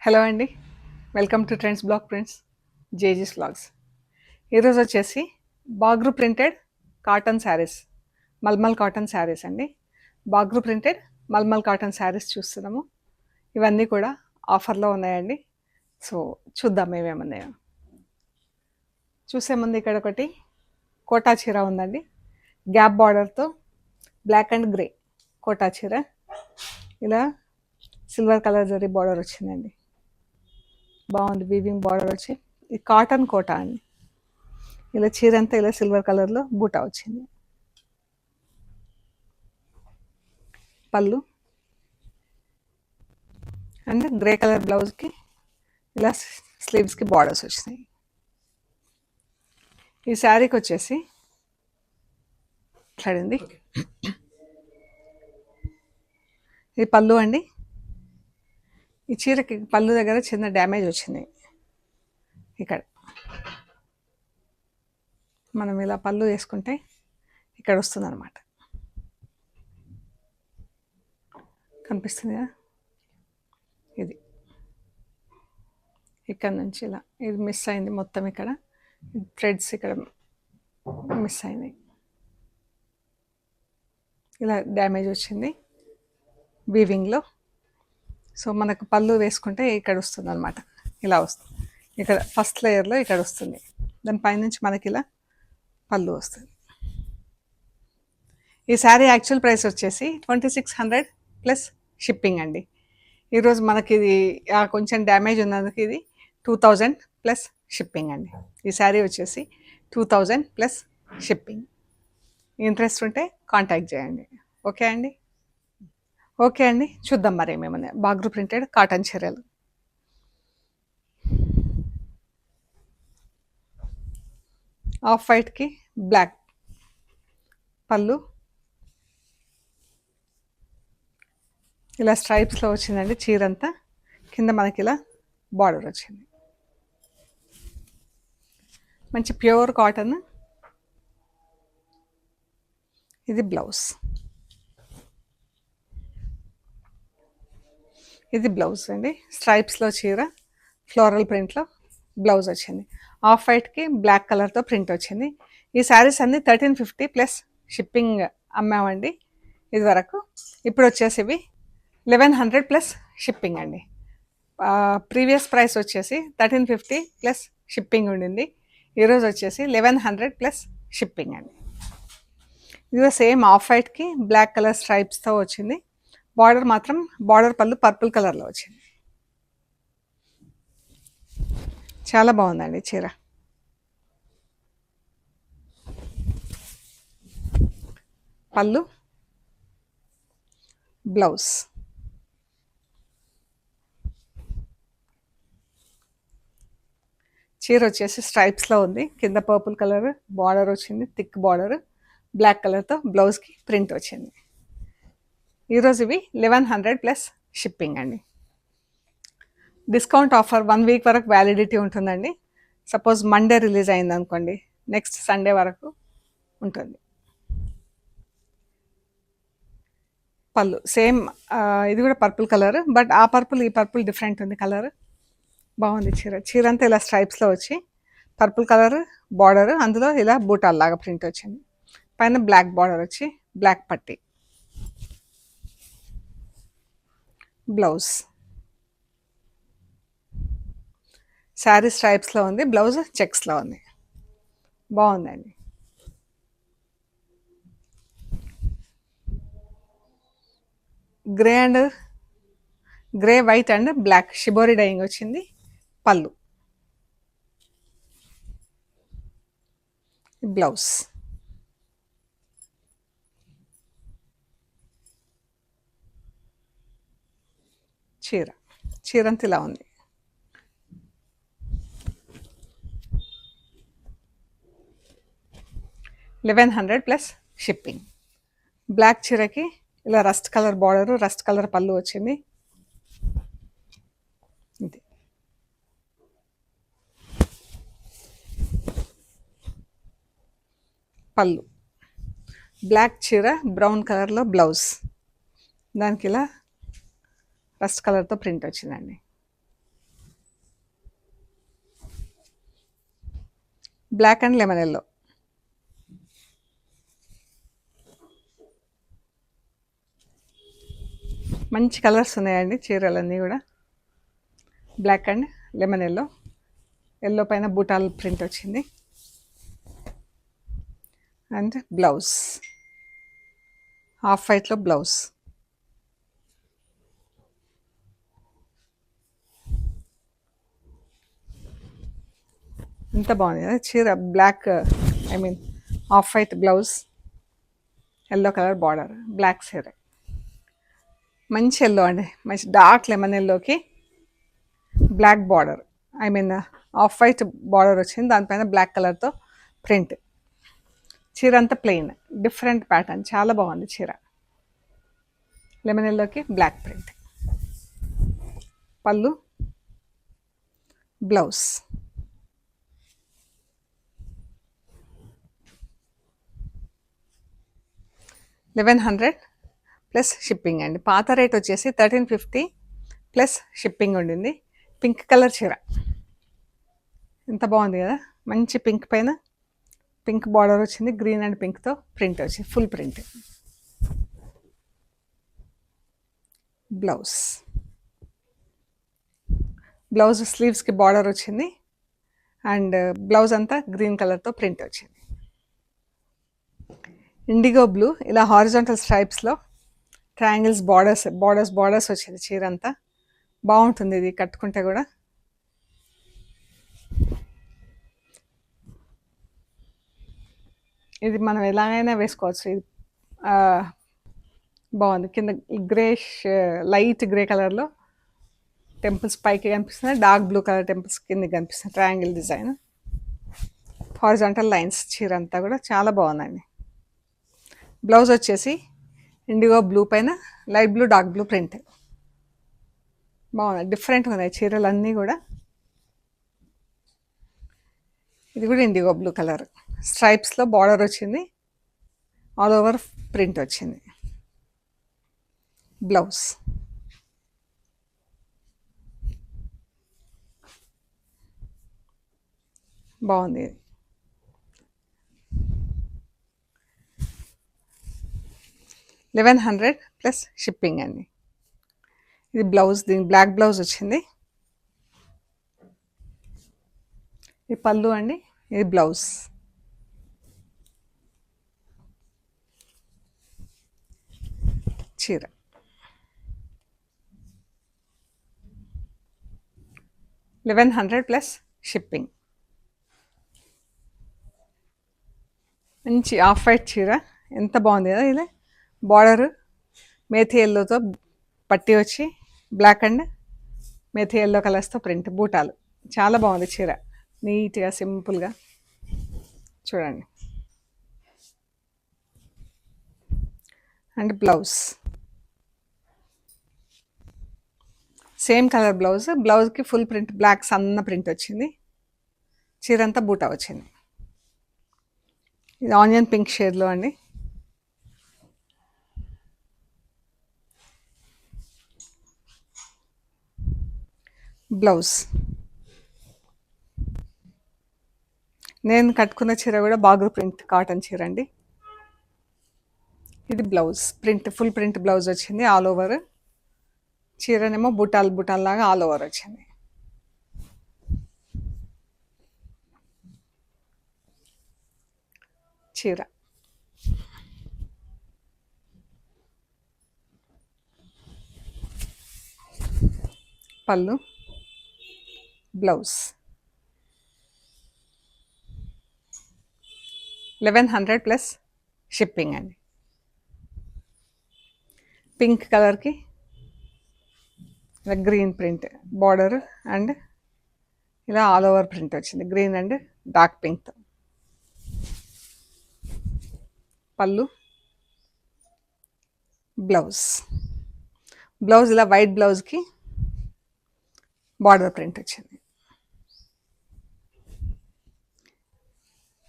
Hello అండి. Welcome to trends blog prints జేజీస్ vlogs. ఈరోజు వచ్చేసి Bagru printed cotton saris, malmal cotton saris అండి. బాగ్రూ ప్రింటెడ్ మల్మల్ కాటన్ శారీస్ చూస్తున్నాము. ఇవన్నీ కూడా ఆఫర్లో ఉన్నాయండి. సో చూద్దాం ఏమేమున్నాయో. చూసే ముందు ఇక్కడ ఒకటి కోటా చీర ఉందండి. గ్యాప్ బార్డర్తో బ్లాక్ అండ్ గ్రే కోటా చీర, ఇలా సిల్వర్ కలర్ జరీ బార్డర్ వచ్చిందండి. బాగుంది, వీవింగ్ బార్డర్ వచ్చి. ఇది కాటన్ కోటా అండి. ఇలా చీర అంతా ఇలా సిల్వర్ కలర్లో బూటా వచ్చింది. పళ్ళు అండ్ గ్రే కలర్ బ్లౌజ్కి ఇలా స్లీవ్స్కి బార్డర్స్ వచ్చినాయి. ఈ శారీకి వచ్చేసి మాట్లాడింది. ఇది పళ్ళు అండి. ఈ చీరకి పళ్ళు దగ్గర చిన్న డ్యామేజ్ వచ్చింది. ఇక్కడ మనం ఇలా పళ్ళు వేసుకుంటే ఇక్కడ వస్తుంది అనమాట. కనిపిస్తుంది కదా, ఇది ఇక్కడ నుంచి ఇలా ఇది మిస్ అయింది మొత్తం. ఇక్కడ థ్రెడ్స్ ఇక్కడ మిస్ అయింది, ఇలా డ్యామేజ్ వచ్చింది వీవింగ్లో. సో మనకు పళ్ళు వేసుకుంటే ఇక్కడ వస్తుంది అనమాట. ఇలా వస్తుంది, ఇక్కడ ఫస్ట్ లేయర్లో ఇక్కడ వస్తుంది. దాని పైనుంచి మనకి ఇలా పళ్ళు వస్తుంది. ఈ శారీ యాక్చువల్ ప్రైస్ వచ్చేసి 2600 ప్లస్ షిప్పింగ్ అండి. ఈరోజు మనకి ఇది కొంచెం డ్యామేజ్ ఉన్నందుకు ఇది 2000 ప్లస్ షిప్పింగ్ అండి. ఈ శారీ వచ్చేసి 2000 ప్లస్ షిప్పింగ్. ఇంట్రెస్ట్ ఉంటే కాంటాక్ట్ చేయండి. ఓకే అండి. ఓకే అండి, చూద్దాం మరి ఏమేమన్నా. బాగ్రూ ప్రింటెడ్ కాటన్ చీరలు. ఆఫ్ వైట్కి బ్లాక్ పళ్ళు, ఇలా స్ట్రైప్స్లో వచ్చిందండి చీరంతా. కింద మనకి ఇలా బార్డర్ వచ్చింది. మంచి ప్యూర్ కాటన్. ఇది బ్లౌజ్, ఇది బ్లౌజ్ అండి. స్ట్రైప్స్లో చీర, ఫ్లోరల్ ప్రింట్లో బ్లౌజ్ వచ్చింది. ఆఫ్ వైట్కి బ్లాక్ కలర్తో ప్రింట్ వచ్చింది. ఈ శారీస్ అన్నీ 1350 ప్లస్ షిప్పింగ్ అమ్మామండి ఇది వరకు. ఇప్పుడు వచ్చేసి ఇవి 1100 ప్లస్ షిప్పింగ్ అండి. ప్రీవియస్ ప్రైస్ వచ్చేసి 1350 ప్లస్ షిప్పింగ్ ఉండింది. ఈరోజు వచ్చేసి 1100 ప్లస్ షిప్పింగ్ అండి. ఇది సేమ్ ఆఫ్ వైట్కి బ్లాక్ కలర్ స్ట్రైప్స్తో వచ్చింది. బార్డర్ మాత్రం బార్డర్ పళ్ళు పర్పుల్ కలర్లో వచ్చింది. చాలా బాగుందండి చీర. పళ్ళు, బ్లౌజ్. చీర వచ్చేసి స్ట్రైప్స్లో ఉంది. కింద పర్పుల్ కలర్ బార్డర్ వచ్చింది, థిక్ బార్డర్. బ్లాక్ కలర్తో బ్లౌజ్కి ప్రింట్ వచ్చింది. ఈరోజు ఇవి 1100 ప్లస్ షిప్పింగ్ అండి. డిస్కౌంట్ ఆఫర్ 1 వీక్ వరకు వ్యాలిడిటీ ఉంటుందండి. సపోజ్ మండే రిలీజ్ అయింది అనుకోండి, నెక్స్ట్ సండే వరకు ఉంటుంది. పళ్ళు సేమ్, ఇది కూడా పర్పుల్ కలర్, బట్ ఆ పర్పుల్ ఈ పర్పుల్ డిఫరెంట్ ఉంది కలర్. బాగుంది చీర. చీర అంతా ఇలా స్ట్రైప్స్లో వచ్చి పర్పుల్ కలర్ బార్డర్, అందులో ఇలా బూటాల్లాగా ప్రింట్ వచ్చింది. పైన బ్లాక్ బార్డర్ వచ్చి బ్లాక్ పట్టీ. బ్లౌజ్ శారీ స్ట్రైప్స్లో ఉంది, బ్లౌజ్ చెక్స్లో ఉంది. బాగుందండి. Grey white and black shibori dyeing వచ్చింది. పళ్ళు, బ్లౌజ్. చీరంతా ఇలా ఉంది. $1100 ప్లస్ షిప్పింగ్. బ్లాక్ చీరకి ఇలా rust colour border, rust colour పళ్ళు వచ్చింది. ఇది పళ్ళు. బ్లాక్ చీర, బ్రౌన్ కలర్లో బ్లౌజ్. దానికి ఇలా రస్ట్ కలర్తో ప్రింట్ వచ్చిందండి. Black and lemon yellow. మంచి కలర్స్ ఉన్నాయండి చీరలన్నీ కూడా. Black and lemon yellow, yellow పైన బూటాల్ ప్రింట్ వచ్చింది. అండ్ బ్లౌజ్ హాఫ్ వైట్లో బ్లౌజ్. ఎంత బాగుంది కదా చీర. Black I mean half white blouse, yellow colour border, black చీర. మంచి ఎల్లో అండి, మంచి డార్క్ లెమన్ ఎల్లోకి black border, I mean off white border వచ్చింది, దానిపైన బ్లాక్ కలర్తో ప్రింట్. చీర అంతా ప్లెయిన్, డిఫరెంట్ ప్యాటర్న్, చాలా బాగుంది చీర. లెమన్ ఎల్లోకి బ్లాక్ ప్రింట్. పళ్ళు, బ్లౌజ్. 1100 ప్లస్ షిప్పింగ్ అండి. పాత రేట్ వచ్చేసి 1350 ప్లస్ షిప్పింగ్ ఉండింది. పింక్ కలర్ చీర ఎంత బాగుంది కదా, మంచి పింక్ పైన పింక్ బార్డర్ వచ్చింది, గ్రీన్ అండ్ పింక్తో ప్రింట్ వచ్చింది, ఫుల్ ప్రింట్. బ్లౌజ్, బ్లౌజ్ స్లీవ్స్కి బార్డర్ వచ్చింది అండ్ బ్లౌజ్ అంతా గ్రీన్ కలర్తో ప్రింట్ వచ్చింది. ఇండిగో బ్లూ, ఇలా హారిజాంటల్ స్ట్రైప్స్లో ట్రయాంగిల్స్ బార్డర్స్ వచ్చింది చీర అంతా. బాగుంటుంది ఇది కట్టుకుంటే కూడా. ఇది మనం ఎలాగైనా వేసుకోవచ్చు. ఇది బాగుంది. కింద గ్రేష్ లైట్ గ్రే కలర్లో టెంపుల్స్ పైకి కనిపిస్తున్నాయి, డార్క్ బ్లూ కలర్ టెంపుల్స్ కింద కనిపిస్తుంది, ట్రయాంగిల్ డిజైన్, హారిజాంటల్ లైన్స్. చీర అంతా కూడా చాలా బాగుందండి. బ్లౌజ్ వచ్చేసి ఇండిగో బ్లూ పైన light blue dark blue print. బాగుంది, డిఫరెంట్గా ఉన్నాయి చీరలన్నీ కూడా. ఇది కూడా ఇండిగో బ్లూ కలర్, స్ట్రైప్స్లో బార్డర్ వచ్చింది, ఆల్ ఓవర్ ప్రింట్ వచ్చింది. బ్లౌజ్, బాగుంది ఇది. $1100 ప్లస్ షిప్పింగ్ అండి. ఇది బ్లౌజ్, దీని బ్లాక్ బ్లౌజ్ వచ్చింది. ఇది పళ్ళు అండి, ఇది బ్లౌజ్. చీర 1100 ప్లస్ షిప్పింగ్. మంచి ఆఫ్ వైట్ చీర, ఎంత బాగుంది కదా. ఇది బార్డర్ మేథీ ఎల్లోతో పట్టి వచ్చి బ్లాక్ అండ్ మేథీ ఎల్లో కలర్స్తో ప్రింట్, బూటాలు. చాలా బాగుంది చీర, నీట్గా సింపుల్గా. చూడండి. And blouse same colour blouse, బ్లౌజ్కి ఫుల్ ప్రింట్ బ్లాక్ సన్న ప్రింట్ వచ్చింది, చీర అంతా బూటా వచ్చింది. ఇది ఆనియన్ పింక్ షేడ్లో అండి. బ్లౌజ్, నేను కట్టుకున్న చీర కూడా బాగు ప్రింట్ కాటన్ చీర అండి. ఇది blouse print, full print blouse వచ్చింది, ఆల్ ఓవర్. చీరనేమో బుటాల్ లాగా ఆల్ ఓవర్ వచ్చింది. చీర పళ్ళు, బ్లౌజ్. 1100 ప్లస్ షిప్పింగ్ అండి. పింక్ కలర్కి ఇలా గ్రీన్ ప్రింట్ బార్డర్ అండ్ ఇలా ఆల్ ఓవర్ ప్రింట్ వచ్చింది, గ్రీన్ అండ్ డార్క్ పింక్తో. పళ్ళు, బ్లౌజ్. బ్లౌజ్ ఇలా వైట్ బ్లౌజ్కి బార్డర్ ప్రింట్ వచ్చింది,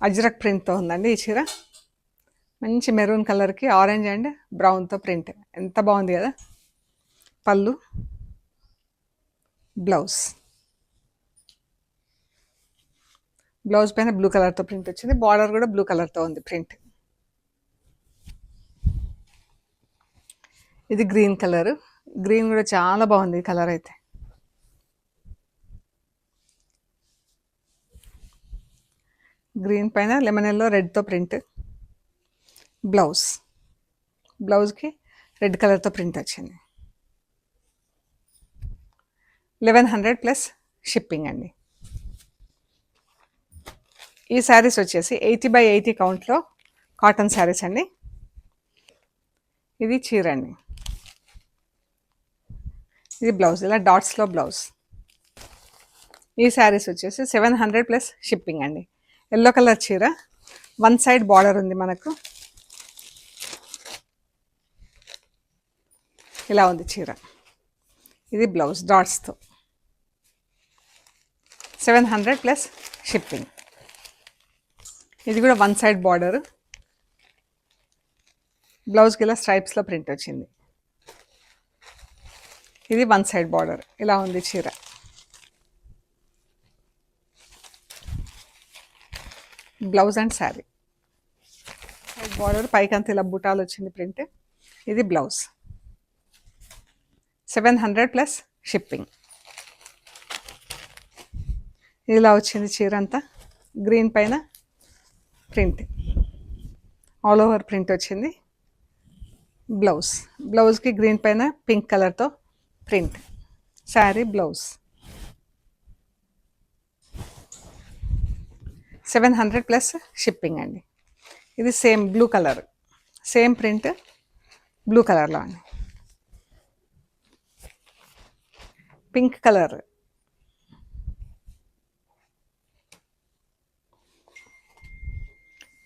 అజ్రక్ ప్రింట్తో ఉందండి ఈ చీర. మంచి మెరూన్ కలర్కి ఆరెంజ్ అండ్ బ్రౌన్తో ప్రింట్, ఎంత బాగుంది కదా. పళ్ళు, బ్లౌజ్. బ్లౌజ్ పైన బ్లూ కలర్తో ప్రింట్ వచ్చింది, బార్డర్ కూడా బ్లూ కలర్తో ఉంది ప్రింట్. ఇది గ్రీన్ కలర్, గ్రీన్ కూడా చాలా బాగుంది కలర్ అయితే. గ్రీన్ పైన లెమన్ ఎల్లో రెడ్తో ప్రింట్. బ్లౌజ్కి రెడ్ కలర్తో ప్రింట్ వచ్చింది. 1100 ప్లస్ షిప్పింగ్ అండి. ఈ శారీస్ వచ్చేసి 80/80 కౌంట్లో కాటన్ శారీస్ అండి. ఇది చీర అండి, ఇది బ్లౌజ్, ఇలా డాట్స్లో బ్లౌజ్. ఈ శారీస్ వచ్చేసి 700 ప్లస్ షిప్పింగ్ అండి. ఎల్లో కలర్ చీర, వన్ సైడ్ బార్డర్ ఉంది మనకు, ఇలా ఉంది చీర. ఇది బ్లౌజ్ డాట్స్తో, 700 ప్లస్ షిప్పింగ్. ఇది కూడా వన్ సైడ్ బార్డర్, బ్లౌజ్కి ఇలా స్ట్రైప్స్లో ప్రింట్ వచ్చింది. ఇది వన్ సైడ్ బార్డర్, ఇలా ఉంది చీర. Blouse and sari. Side border పైకంత ఇలా బుటాలు వచ్చింది ప్రింట్. ఇది బ్లౌజ్, 700 ప్లస్ షిప్పింగ్. ఇలా వచ్చింది చీర అంతా, గ్రీన్ పైన ప్రింట్, ఆల్ ఓవర్ ప్రింట్ వచ్చింది. బ్లౌజ్కి గ్రీన్ పైన పింక్ కలర్తో print. Sari blouse, 700 plus shipping అండి. ఇది same blue colour, same print blue కలర్లో అండి. పింక్ కలర్,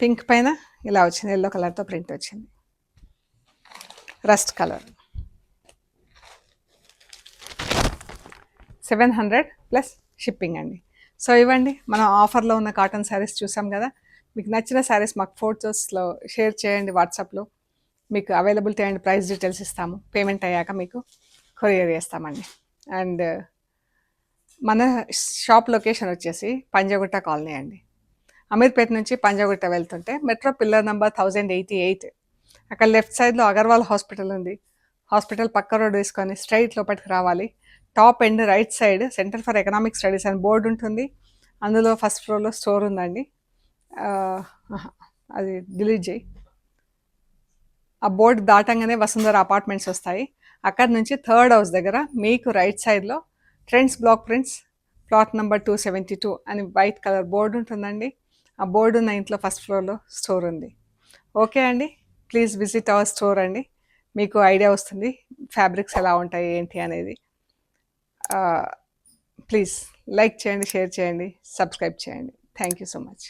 పింక్ పైన ఇలా వచ్చింది, ఎల్లో కలర్తో ప్రింట్ వచ్చింది. రస్ట్ కలర్, 700 ప్లస్ షిప్పింగ్ అండి. సో ఇవ్వండి, మనం ఆఫర్లో ఉన్న కాటన్ శారీస్ చూసాం కదా. మీకు నచ్చిన శారీస్ మాకు ఫోటోస్లో షేర్ చేయండి, వాట్సాప్లో మీకు అవైలబిలిటీ అండ్ ప్రైస్ డీటెయిల్స్ ఇస్తాము. పేమెంట్ అయ్యాక మీకు కొరియర్ చేస్తామండి. అండ్ మన షాప్ లొకేషన్ వచ్చేసి పంజాగుట్ట కాలనీ అండి. అమీర్పేట నుంచి పంజాగుట్ట వెళ్తుంటే మెట్రో పిల్లర్ నెంబర్ 1088, అక్కడ లెఫ్ట్ సైడ్లో అగర్వాల్ హాస్పిటల్ ఉంది. హాస్పిటల్ పక్క రోడ్ వేసుకొని స్ట్రైట్ లోపలికి రావాలి. Top end right side centre for economic studies అని బోర్డు ఉంటుంది. అందులో ఫస్ట్ ఫ్లోర్లో స్టోర్ ఉందండి. అది డిలీట్ చేయి. ఆ బోర్డు దాటంగానే వసుంధర అపార్ట్మెంట్స్ వస్తాయి. అక్కడ నుంచి థర్డ్ హౌస్ దగ్గర మీకు రైట్ సైడ్లో trends block prints plot number 272 అని వైట్ కలర్ బోర్డు ఉంటుందండి. ఆ బోర్డు ఉన్న ఇంట్లో ఫస్ట్ ఫ్లోర్లో స్టోర్ ఉంది. ఓకే అండి, ప్లీజ్ విజిట్ అవర్ స్టోర్ అండి. మీకు ఐడియా వస్తుంది ఫ్యాబ్రిక్స్ ఎలా ఉంటాయి ఏంటి అనేది. ప్లీజ్ లైక్ చేయండి, షేర్ చేయండి, సబ్స్క్రైబ్ చేయండి. Thank you so much.